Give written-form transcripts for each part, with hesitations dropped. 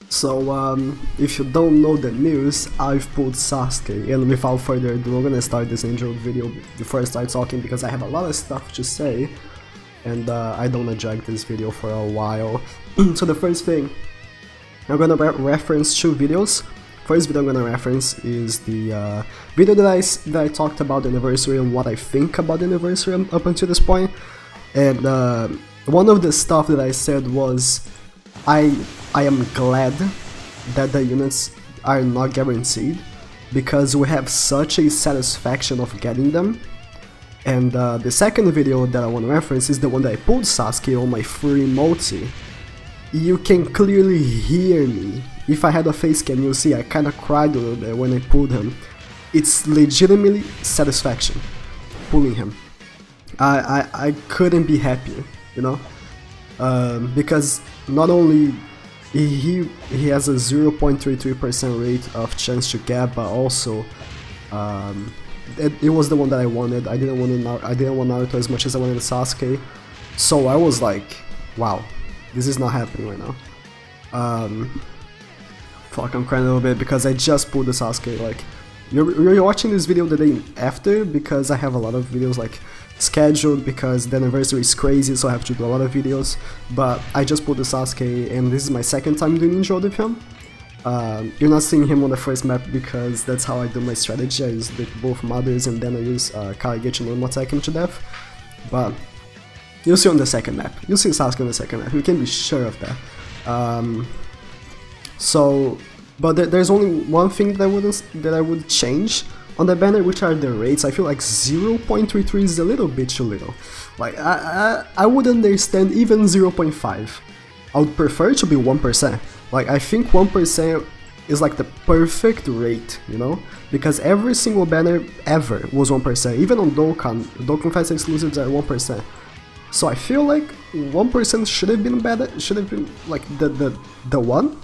So if you don't know the news, I've pulled Sasuke, and without further ado, I'm gonna start this intro video before I start talking because I have a lot of stuff to say, and I don't wanna drag this video for a while. So the first thing, I'm gonna reference two videos. First video I'm gonna reference is the video that I talked about the anniversary and what I think about the anniversary up until this point. And one of the stuff that I said was I am glad that the units are not guaranteed because we have such a satisfaction of getting them. And the second video that I want to reference is the one that I pulled Sasuke on my free multi. You can clearly hear me. If I had a face cam, you'll see I kinda cried a little bit when I pulled him. It's legitimately satisfaction pulling him. I couldn't be happier, you know? Because not only he has a 0.33% rate of chance to get, but also it was the one that I wanted. I didn't want Naruto as much as I wanted Sasuke, so I was like, wow, this is not happening right now. Fuck, I'm crying a little bit because I just pulled the Sasuke. Like, you're watching this video the day after because I have a lot of videos like scheduled because the anniversary is crazy, so I have to do a lot of videos. But I just pulled the Sasuke, and this is my second time doing intro with him. You're not seeing him on the first map because that's how I do my strategy. I use both mothers and then I use Kaigechi normal attack him to death. But you'll see on the second map. You'll see Sasuke on the second map. You can be sure of that. But there's only one thing that I would change on the banner, which are the rates. I feel like 0.33 is a little bit too little. Like, I would understand even 0.5. I would prefer it to be 1%. Like, I think 1% is like the perfect rate, you know? Because every single banner ever was 1%. Even on Dokkan Fest exclusives are 1%. So I feel like 1% should have been better, should have been like the one.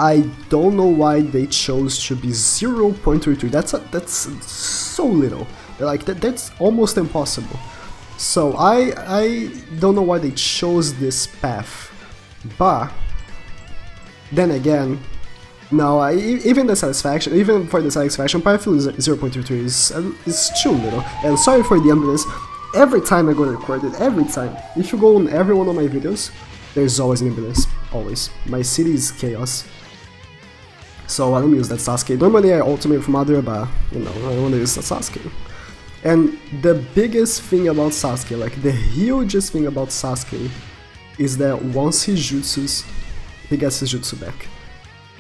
I don't know why they chose to be 0.33. That's so little. Like that's almost impossible. So I don't know why they chose this path. But then again, no, even for the satisfaction part, I feel 0.33 is too little. And sorry for the ambulance. Every time I go to record it, every time, if you go on every one of my videos, there's always an ambulance. Always. My city is chaos. So let me use that Sasuke. Normally I ultimate from other, but you know, I want to use the Sasuke. And the biggest thing about Sasuke, like the hugest thing about Sasuke, is that once he jutsus, he gets his jutsu back.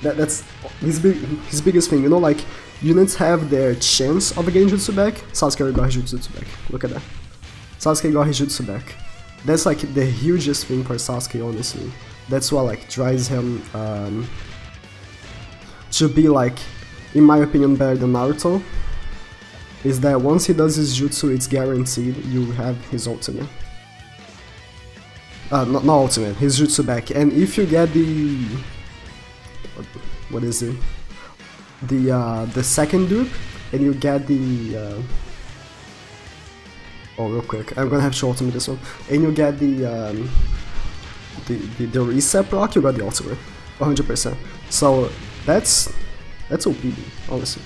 That's his biggest thing. You know, like units have their chance of getting jutsu back. Sasuke got his jutsu back. Look at that. Sasuke got his jutsu back. That's like the hugest thing for Sasuke, honestly. That's what like drives him to be like, in my opinion, better than Naruto, is that once he does his jutsu, it's guaranteed you have his ultimate. Not ultimate, his jutsu back. And if you get the... what is it? The second dupe, and you get the... oh, real quick, I'm gonna have to ultimate this one. And you get the reset proc, you got the ultimate, 100%. So that's OP, honestly.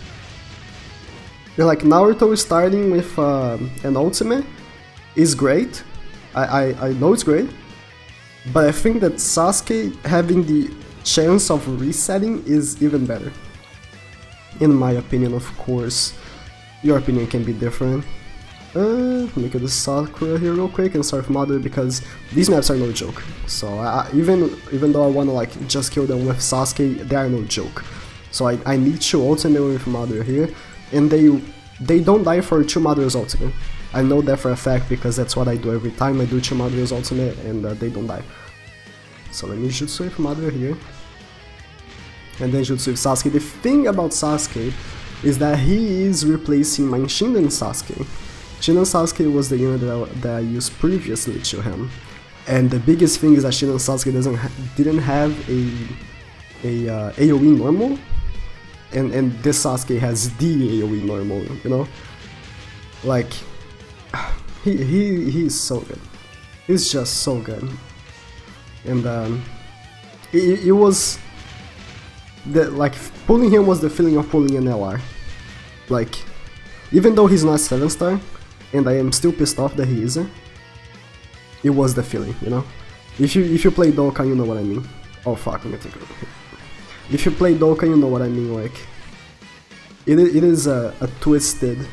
And like Naruto starting with an ultimate is great. I know it's great, but I think that Sasuke having the chance of resetting is even better. In my opinion, of course. Your opinion can be different. Let me get the Sakura here real quick and start from Mother because these maps are no joke. So even though I wanna like just kill them with Sasuke, they are no joke. So I need to ultimate with Mother here, and they don't die for 2 Mother's ultimate. I know that for a fact because that's what I do every time I do 2 Mother's ultimate, and they don't die. So let me jutsu with Mother here, and then jutsu with Sasuke. The thing about Sasuke is that he is replacing my Shinden Sasuke. Shinden Sasuke was the unit that I used previously to him, and the biggest thing is that Shinden Sasuke didn't have a AoE normal, and this Sasuke has the AoE normal, you know? Like, he's so good. He's just so good. And it was like pulling him was the feeling of pulling an LR. Like, even though he's not 7-star, and I am still pissed off that he isn't, it was the feeling, you know? If you play Dokkan, you know what I mean. Oh fuck, I'm gonna take it. If you play Dokkan, you know what I mean, like... It is a twisted,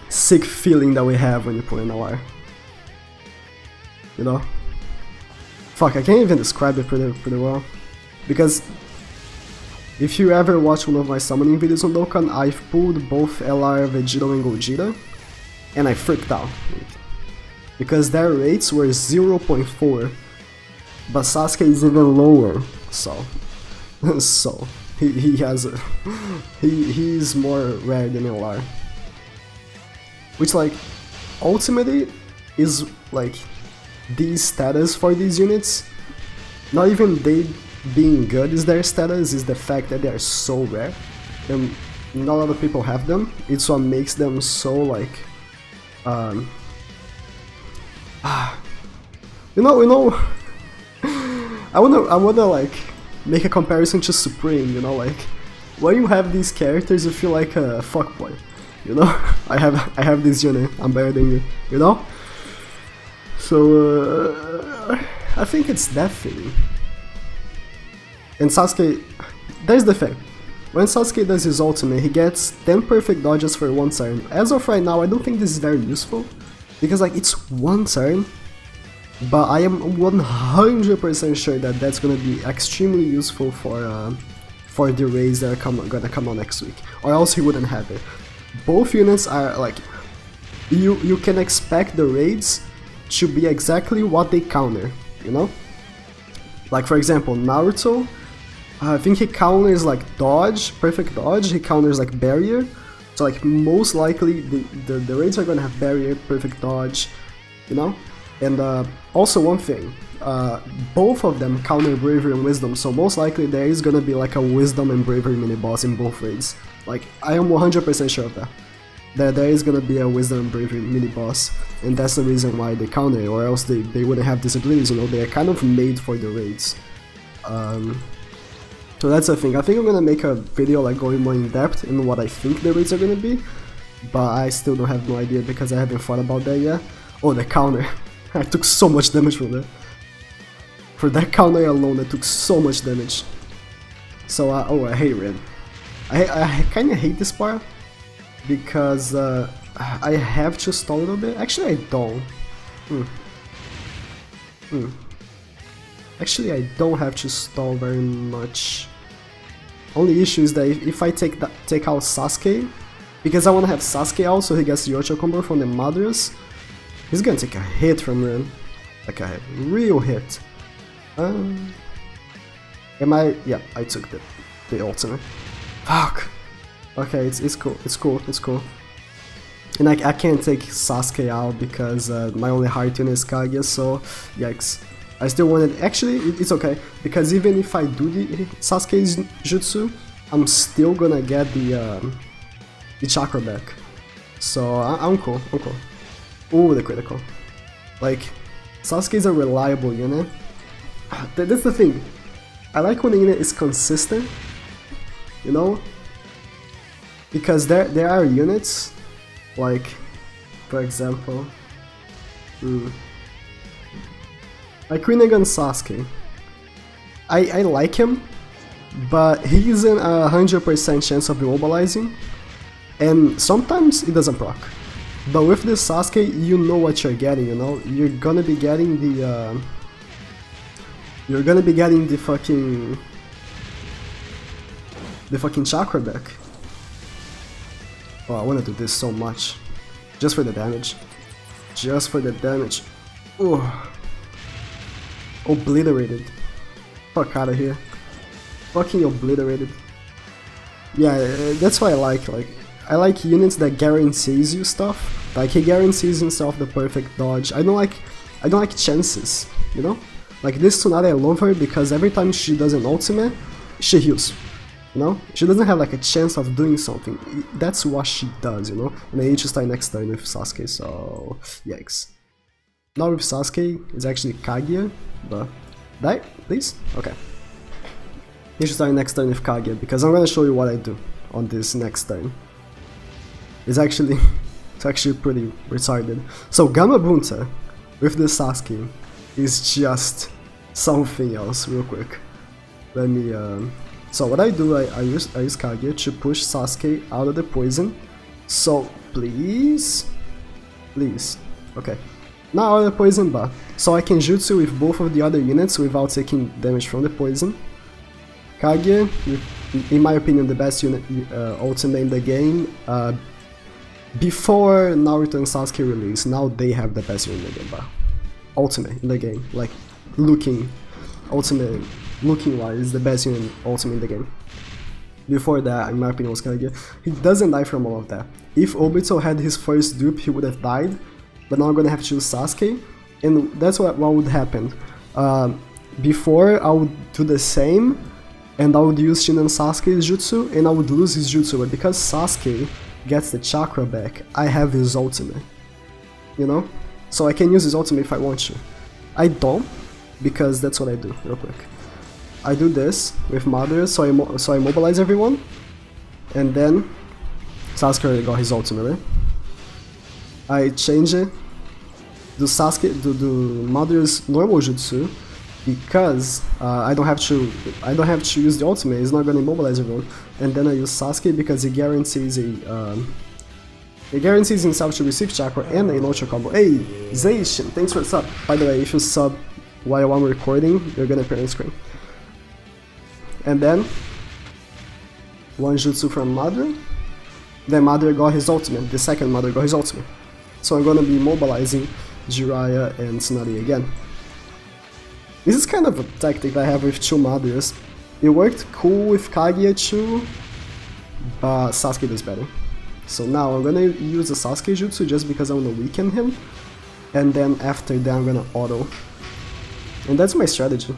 sick feeling that we have when you pull an LR. You know? Fuck, I can't even describe it pretty well. Because if you ever watch one of my summoning videos on Dokkan, I've pulled both LR, Vegito and Gogeta, and I freaked out. Because their rates were 0.4, but Sasuke is even lower, so he has a he's more rare than LR. Which, like, ultimately is like the status for these units. Not even they being good is their status, is the fact that they are so rare and not a lot of people have them. It's what makes them so like you know I wanna like make a comparison to Supreme, you know, like when you have these characters you feel like a fuckboy, you know. I have this unit, I'm better than you, you know. So I think it's that feeling. And Sasuke, there's the thing, when Sasuke does his ultimate, he gets 10 perfect dodges for 1 turn. As of right now, I don't think this is very useful, because like it's 1 turn, but I am 100% sure that that's gonna be extremely useful for the raids that are gonna come out next week, or else he wouldn't have it. Both units are like, you can expect the raids to be exactly what they counter, you know? Like for example, Naruto, I think he counters like dodge, perfect dodge, he counters like barrier, so like most likely the raids are gonna have barrier, perfect dodge, you know? And also one thing, both of them counter bravery and wisdom, so most likely there is gonna be like a wisdom and bravery mini boss in both raids. Like I am 100% sure of that. There is gonna be a wisdom and bravery mini boss, and that's the reason why they counter it, or else they wouldn't have these abilities, you know. They are kind of made for the raids. So that's the thing. I think I'm gonna make a video like going more in depth in what I think the raids are gonna be, but I still don't have no idea because I haven't thought about that yet. Oh, the counter. I took so much damage from that. For that counter alone, I took so much damage. So oh, I hate red. I kinda hate this part because I have to stall a little bit. Actually, I don't. Actually, I don't have to stall very much. Only issue is that if I take out Sasuke, because I want to have Sasuke out so he gets the Yocho combo from the Madras, he's gonna take a hit from Ren. Like a real hit. Am I? Yeah, I took the ultimate. Fuck! Okay, it's cool. And I can't take Sasuke out because my only heart unit is Kaguya, so yikes. I still wanted, actually it's okay, because even if I do the Sasuke's jutsu, I'm still gonna get the chakra back. So I'm cool. Ooh, the critical. Like, Sasuke's a reliable unit. That's the thing. I like when a unit is consistent, you know? Because there are units, like, for example, like Rinnegan Sasuke. I like him, but he isn't 100% chance of immobilizing, and sometimes it doesn't proc. But with this Sasuke, you know what you're getting, you know? You're gonna be getting the fucking chakra back. Oh, I wanna do this so much. Just for the damage. Just for the damage. Ooh. Obliterated. Fuck out of here. Fucking obliterated. Yeah, that's what I like. I like units that guarantees you stuff. Like he guarantees himself the perfect dodge. I don't like chances, you know? Like this Tsunade, I love her because every time she does an ultimate, she heals. You know? She doesn't have like a chance of doing something. That's what she does, you know? And I need to start next turn with Sasuke, so yikes. Not with Sasuke, it's actually Kaguya, but... Die, please? Okay. You should start next turn with Kage, because I'm gonna show you what I do on this next turn. It's actually pretty retarded. So Gamma Bunta with the Sasuke is just something else. Real quick, let me. So what I do, I use Kage to push Sasuke out of the poison. So please, okay. Now out of the poison bar, so I can jutsu with both of the other units without taking damage from the poison. Kage, in my opinion, the best unit ultimate in the game. Before Naruto and Sasuke release, now they have the best unit in the game, but ultimate in the game, like looking wise, the best unit ultimate in the game. Before that, in my opinion, was Kage. He doesn't die from all of that. If Obito had his first dupe, he would have died, but now I'm gonna have to choose Sasuke, and that's what would happen. Before, I would do the same, and I would use Shin and Sasuke's jutsu, and I would lose his jutsu, but because Sasuke gets the chakra back, I have his ultimate, you know? So I can use his ultimate if I want to. I don't, because that's what I do, real quick. I do this with Madara, so I mobilize everyone, and then Sasuke already got his ultimate, right? I change it, do Madara's normal jutsu, because I don't have to use the ultimate. It's not gonna immobilize everyone, and then I use Sasuke because it guarantees himself to receive chakra and a ultra combo. Hey, Zayshin, thanks for the sub. By the way, if you sub while I'm recording, you're gonna appear on screen. And then one jutsu from Madara. Then Madara got his ultimate. The second Madara got his ultimate. So I'm gonna be mobilizing Jiraiya and Tsunade again. This is kind of a tactic I have with two Madaras. It worked cool with Kaguya too, but Sasuke does better. So now I'm gonna use the Sasuke jutsu just because I wanna weaken him, and then after that I'm gonna auto. And that's my strategy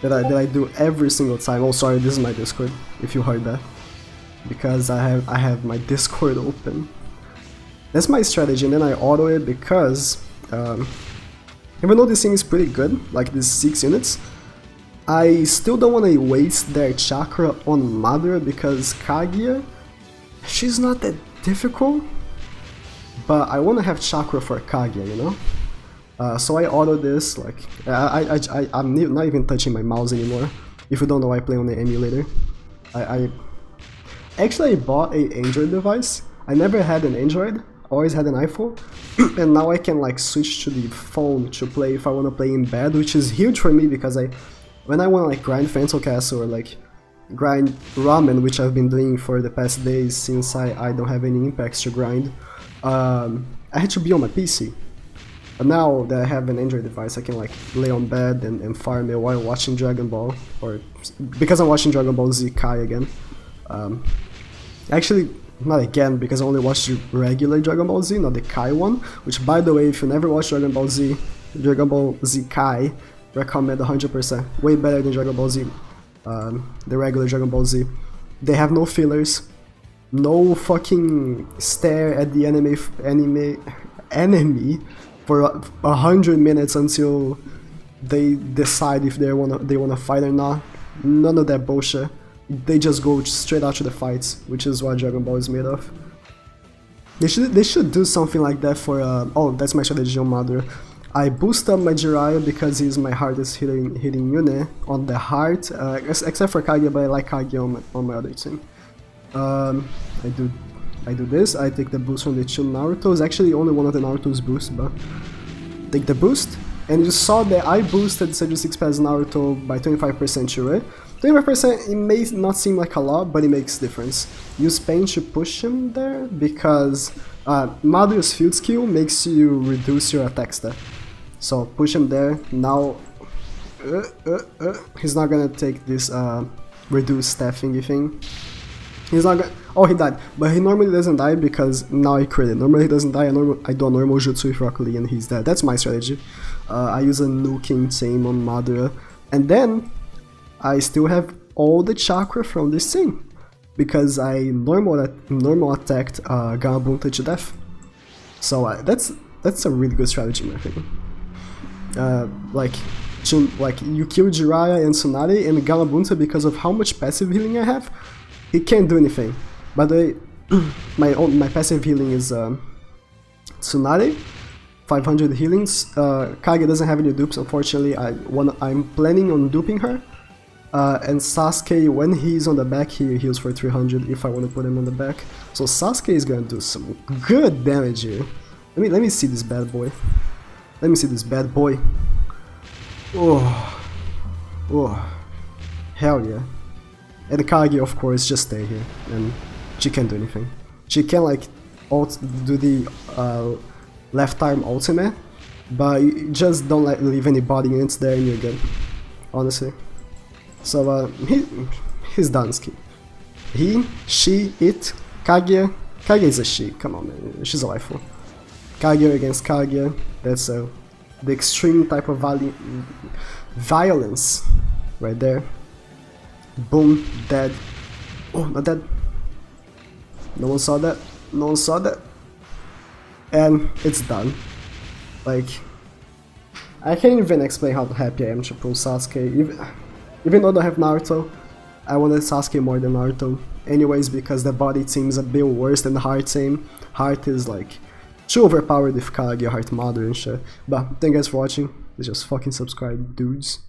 that I do every single time. Oh, sorry, this is my Discord, if you heard that, because I have my Discord open. That's my strategy, and then I auto it because even though this thing is pretty good, like these 6 units, I still don't want to waste their chakra on Madara because Kaguya, she's not that difficult, but I want to have chakra for Kaguya, you know? So I auto this, like, I'm not even touching my mouse anymore. If you don't know, I play on the emulator. Actually, I bought an Android device. I never had an Android, always had an iPhone, and now I can like switch to the phone to play if I want to play in bed, which is huge for me because when I want to like grind Phantom Castle or like grind ramen, which I've been doing for the past days since I don't have any impacts to grind, I had to be on my PC. But now that I have an Android device, I can like lay on bed and farm it while watching Dragon Ball, or because I'm watching Dragon Ball Z Kai again. Actually, not again, because I only watched the regular Dragon Ball Z, not the Kai one, which by the way, if you never watched Dragon Ball Z Kai, recommend 100%, way better than Dragon Ball Z, the regular Dragon Ball Z. They have no fillers, no fucking stare at the enemy for 100 minutes until they decide if they wanna fight or not. None of that bullshit. They just go straight out to the fights, which is what Dragon Ball is made of. They should do something like that for oh, that's my strategy on Madara. I boost up my Jiraiya because he's my hardest hitting unit on the heart, except for Kaguya, but I like Kaguya on my other team. I do this. I take the boost from the 2 Narutos. Actually, only one of the Naruto's boost, but take the boost. And you saw that I boosted Seju 6 Pass Naruto by 25% too, right? 25%, it may not seem like a lot, but it makes difference. Use pain to push him there, because Madara's field skill makes you reduce your attack stat. So push him there. Now he's not gonna take this reduced stat thingy thing. He's not gonna... Oh, he died. But he normally doesn't die because now he critted. Normally he doesn't die. I do a normal jutsu with Rock Lee and he's dead. That's my strategy. I use a nuking team on Madara. And then I still have all the chakra from this thing, because I normal attacked Gamma Bunta to death. So that's a really good strategy in my opinion. Like, like, you kill Jiraiya and Tsunade and Gamabunta because of how much passive healing I have, he can't do anything. By the way, my passive healing is Tsunade, 500 healings. Kage doesn't have any dupes, unfortunately. I'm planning on duping her. And Sasuke, when he's on the back, he heals for 300 if I want to put him on the back. So Sasuke is gonna do some good damage here. Let me see this bad boy. Let me see this bad boy. Oh, oh, hell yeah. And Kage, of course, just stay here, and she can't do anything. She can like do the left arm ultimate, but you just don't leave any body units there and you're good, honestly. So he's Dansky. He, she, it, Kage. Kage is a she, come on man, she's a waifu. Kage against Kage, that's the extreme type of violence right there. Boom, dead. Oh, not dead. No one saw that, no one saw that. And it's done. Like, I can't even explain how happy I am to pull Sasuke. Even though I don't have Naruto, I wanted Sasuke more than Naruto. Anyways, because the body team's a bit worse than the heart team. Heart is like too overpowered with Kage, Heart Mother and shit. But thank you guys for watching. Just fucking subscribe, dudes.